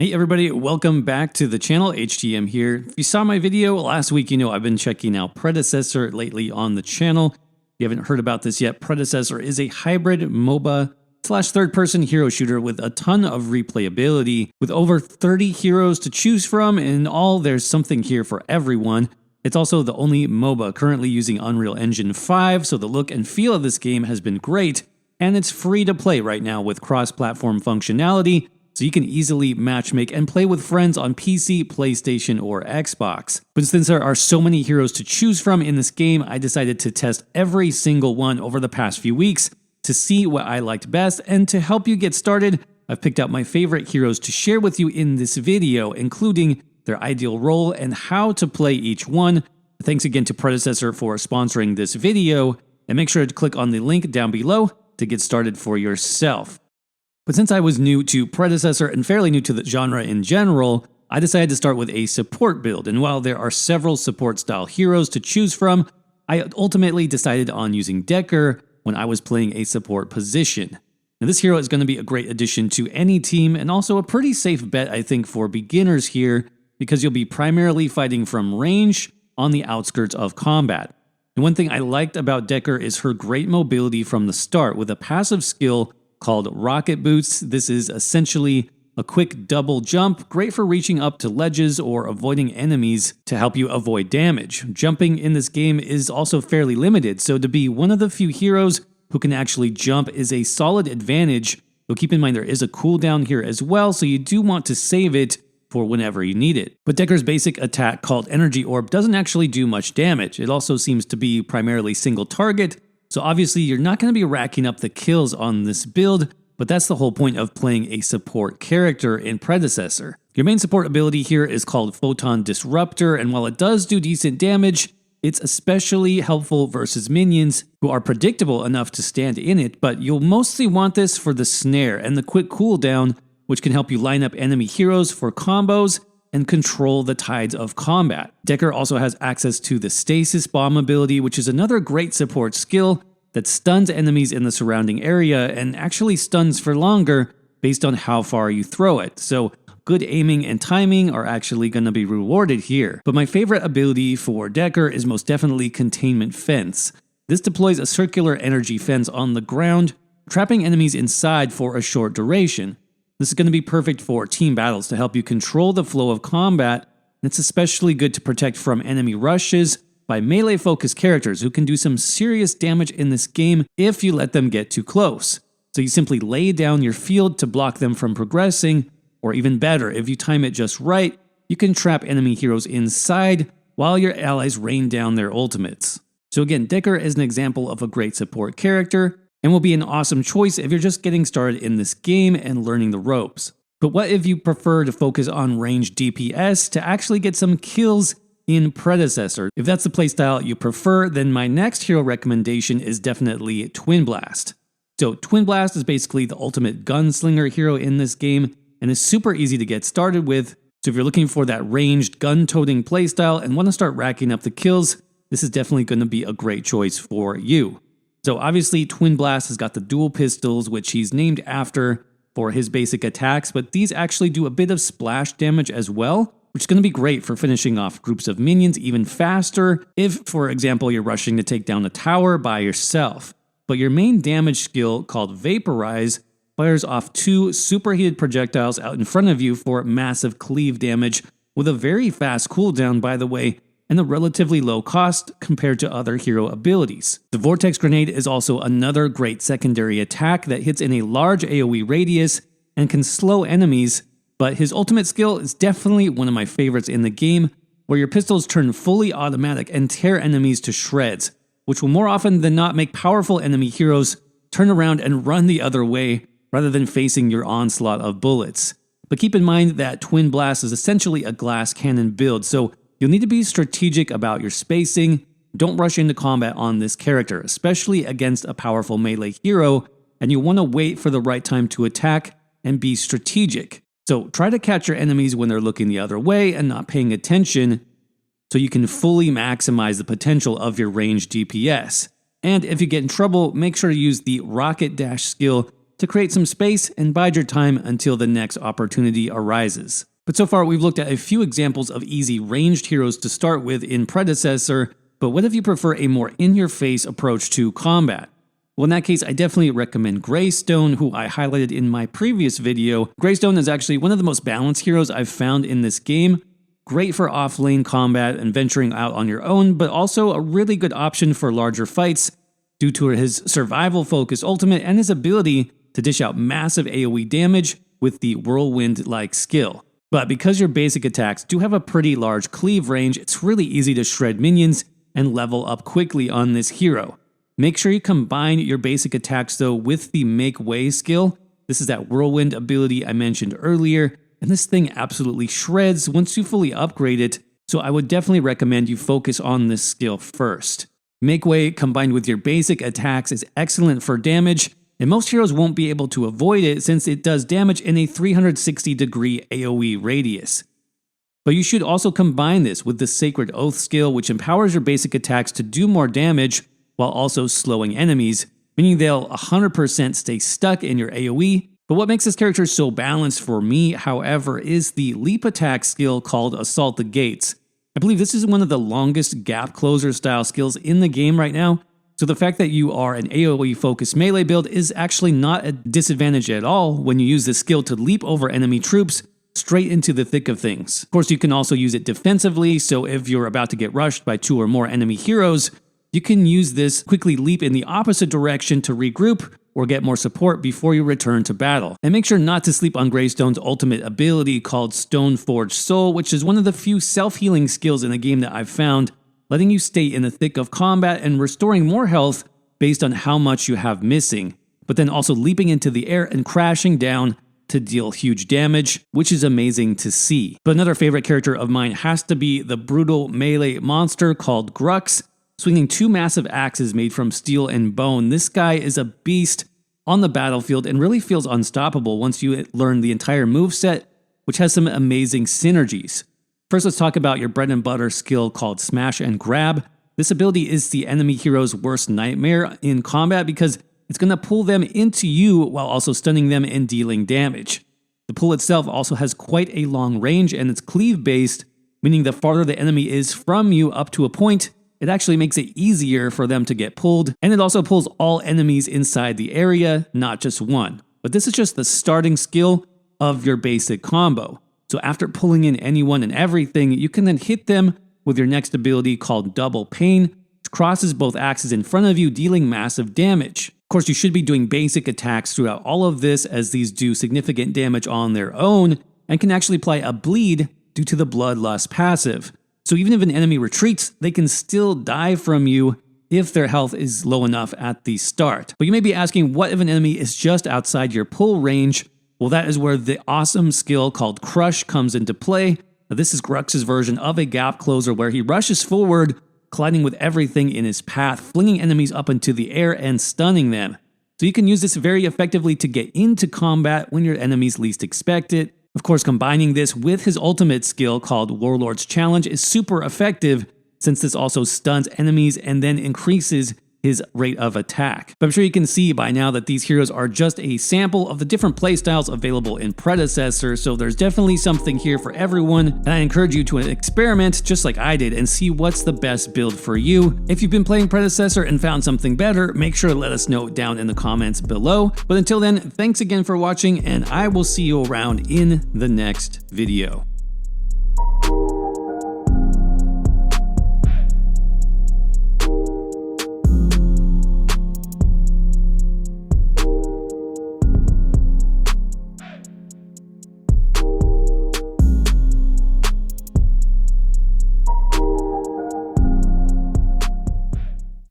Hey everybody, welcome back to the channel. HTM here. If you saw my video last week, you know I've been checking out Predecessor lately on the channel. If you haven't heard about this yet, Predecessor is a hybrid MOBA / third-person hero shooter with a ton of replayability. With over 30 heroes to choose from, and all there's something here for everyone. It's also the only MOBA currently using Unreal Engine 5, so the look and feel of this game has been great, and it's free to play right now with cross-platform functionality, so you can easily matchmake and play with friends on PC, PlayStation, or Xbox. But since there are so many heroes to choose from in this game, I decided to test every single one over the past few weeks to see what I liked best, and to help you get started, I've picked out my favorite heroes to share with you in this video, including their ideal role and how to play each one. Thanks again to Predecessor for sponsoring this video, and make sure to click on the link down below to get started for yourself. But since I was new to Predecessor and fairly new to the genre in general, I decided to start with a support build, and while there are several support-style heroes to choose from, I ultimately decided on using Decker when I was playing a support position. Now this hero is going to be a great addition to any team, and also a pretty safe bet I think for beginners here, because you'll be primarily fighting from range on the outskirts of combat. And one thing I liked about Decker is her great mobility from the start, with a passive skill called Rocket Boots. This is essentially a quick double jump, great for reaching up to ledges or avoiding enemies to help you avoid damage. Jumping in this game is also fairly limited, so to be one of the few heroes who can actually jump is a solid advantage, though keep in mind there is a cooldown here as well, so you do want to save it for whenever you need it. But Decker's basic attack called Energy Orb doesn't actually do much damage. It also seems to be primarily single target, so obviously you're not going to be racking up the kills on this build, but that's the whole point of playing a support character in Predecessor. Your main support ability here is called Photon Disruptor, and while it does do decent damage, it's especially helpful versus minions who are predictable enough to stand in it, but you'll mostly want this for the snare and the quick cooldown, which can help you line up enemy heroes for combos and control the tides of combat. Decker also has access to the Stasis Bomb ability, which is another great support skill that stuns enemies in the surrounding area and actually stuns for longer based on how far you throw it. So good aiming and timing are actually going to be rewarded here. But my favorite ability for Decker is most definitely Containment Fence. This deploys a circular energy fence on the ground, trapping enemies inside for a short duration. This is going to be perfect for team battles to help you control the flow of combat, and it's especially good to protect from enemy rushes by melee-focused characters who can do some serious damage in this game if you let them get too close. So you simply lay down your field to block them from progressing, or even better, if you time it just right, you can trap enemy heroes inside while your allies rain down their ultimates. So again, Decker is an example of a great support character, and will be an awesome choice if you're just getting started in this game and learning the ropes. But what if you prefer to focus on range DPS to actually get some kills in Predecessor? If that's the playstyle you prefer, then my next hero recommendation is definitely Twin Blast. So Twin Blast is basically the ultimate gunslinger hero in this game, and is super easy to get started with. So if you're looking for that ranged gun-toting playstyle and want to start racking up the kills, this is definitely going to be a great choice for you. So obviously Twin Blast has got the dual pistols, which he's named after for his basic attacks, but these actually do a bit of splash damage as well, which is going to be great for finishing off groups of minions even faster if, for example, you're rushing to take down a tower by yourself. But your main damage skill, called Vaporize, fires off 2 superheated projectiles out in front of you for massive cleave damage, with a very fast cooldown, by the way, and a relatively low cost compared to other hero abilities. The Vortex Grenade is also another great secondary attack that hits in a large AoE radius and can slow enemies, but his ultimate skill is definitely one of my favorites in the game, where your pistols turn fully automatic and tear enemies to shreds, which will more often than not make powerful enemy heroes turn around and run the other way rather than facing your onslaught of bullets. But keep in mind that Twin Blast is essentially a glass cannon build, so you'll need to be strategic about your spacing. Don't rush into combat on this character, especially against a powerful melee hero, and you'll want to wait for the right time to attack and be strategic. So try to catch your enemies when they're looking the other way and not paying attention, so you can fully maximize the potential of your range DPS. And if you get in trouble, make sure to use the Rocket Dash skill to create some space and bide your time until the next opportunity arises. But so far we've looked at a few examples of easy ranged heroes to start with in Predecessor, but what if you prefer a more in-your-face approach to combat? Well, in that case, I definitely recommend Greystone, who I highlighted in my previous video. Greystone is actually one of the most balanced heroes I've found in this game. Great for off-lane combat and venturing out on your own, but also a really good option for larger fights due to his survival-focused ultimate and his ability to dish out massive AoE damage with the whirlwind-like skill. But because your basic attacks do have a pretty large cleave range, it's really easy to shred minions and level up quickly on this hero. Make sure you combine your basic attacks though with the Make Way skill. This is that whirlwind ability I mentioned earlier, and this thing absolutely shreds once you fully upgrade it, so I would definitely recommend you focus on this skill first. Make Way combined with your basic attacks is excellent for damage, and most heroes won't be able to avoid it since it does damage in a 360-degree AoE radius. But you should also combine this with the Sacred Oath skill, which empowers your basic attacks to do more damage while also slowing enemies, meaning they'll 100% stay stuck in your AoE. But what makes this character so balanced for me, however, is the leap attack skill called Assault the Gates. I believe this is one of the longest gap closer style skills in the game right now, so the fact that you are an AoE focused melee build is actually not a disadvantage at all when you use this skill to leap over enemy troops straight into the thick of things. Of course, you can also use it defensively, so if you're about to get rushed by 2 or more enemy heroes, you can use this quickly leap in the opposite direction to regroup or get more support before you return to battle. And make sure not to sleep on Greystone's ultimate ability called Stoneforged Soul, which is one of the few self-healing skills in the game that I've found, letting you stay in the thick of combat and restoring more health based on how much you have missing, but then also leaping into the air and crashing down to deal huge damage, which is amazing to see. But another favorite character of mine has to be the brutal melee monster called Grux, swinging 2 massive axes made from steel and bone. This guy is a beast on the battlefield and really feels unstoppable once you learn the entire moveset, which has some amazing synergies. First, let's talk about your bread and butter skill called Smash and Grab. This ability is the enemy hero's worst nightmare in combat because it's going to pull them into you while also stunning them and dealing damage. The pull itself also has quite a long range and it's cleave based, meaning the farther the enemy is from you up to a point, it actually makes it easier for them to get pulled, and it also pulls all enemies inside the area, not just one. But this is just the starting skill of your basic combo. So after pulling in anyone and everything, you can then hit them with your next ability called Double Pain, which crosses both axes in front of you, dealing massive damage. Of course, you should be doing basic attacks throughout all of this, as these do significant damage on their own, and can actually apply a bleed due to the Bloodlust passive. So even if an enemy retreats, they can still die from you if their health is low enough at the start. But you may be asking, what if an enemy is just outside your pull range? Well, that is where the awesome skill called Crush comes into play. Now, this is Grux's version of a gap closer where he rushes forward, colliding with everything in his path, flinging enemies up into the air and stunning them. So you can use this very effectively to get into combat when your enemies least expect it. Of course, combining this with his ultimate skill called Warlord's Challenge is super effective, since this also stuns enemies and then increases his rate of attack. But I'm sure you can see by now that these heroes are just a sample of the different playstyles available in Predecessor, so there's definitely something here for everyone, and I encourage you to experiment just like I did and see what's the best build for you. If you've been playing Predecessor and found something better, make sure to let us know down in the comments below. But until then, thanks again for watching, and I will see you around in the next video.